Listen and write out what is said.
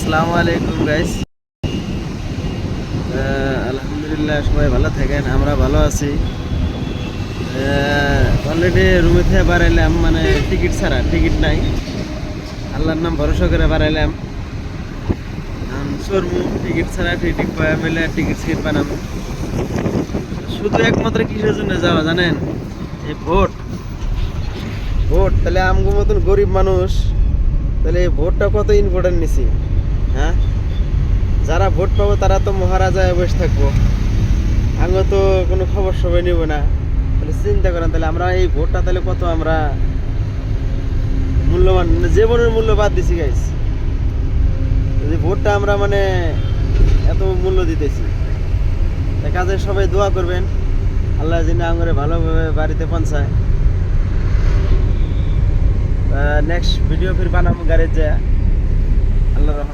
আসসালামু আলাইকুম গাইস। আলহামদুলিল্লাহ সবাই ভালো থাকেন, আমরা ভালো আছি। অলরেডি রুমে থেকে বাড়াইলাম, মানে টিকিট ছাড়া, টিকিট নাই, আল্লাহর নাম ভরসা করে বাড়াইলাম। সরমু টিকিট ছাড়া, টিকিট পাওয়া মিলে টিকিট সিট বানাম। শুধু একমাত্র কিসের জন্য যাওয়া জানেন? এই ভোট। ভোট তাহলে আমগো মতন গরিব মানুষ তাহলে এই ভোটটা কত ইম্পর্টেন্ট নিছি। হ্যাঁ, যারা ভোট পাবো তারা তো মহারাজায় বসে থাকবো, আঙ্গ তো কোনো খবর সবাই নিব না। তাহলে চিন্তা করেন, তাহলে আমরা এই ভোটটা তাহলে কত আমরা মূল্যবান, জীবনের মূল্য বাদ দিছি গাইস। এই ভোটটা আমরা মানে এত মূল্য দিতেছি, তাই কাজে সবাই দোয়া করবেন, আল্লাহ যেন আমাদের ভালোভাবে বাড়িতে পৌঁছায়। নেক্সট ভিডিও ফির বানাবো গাড়ির যায়, আল্লাহ রহমান।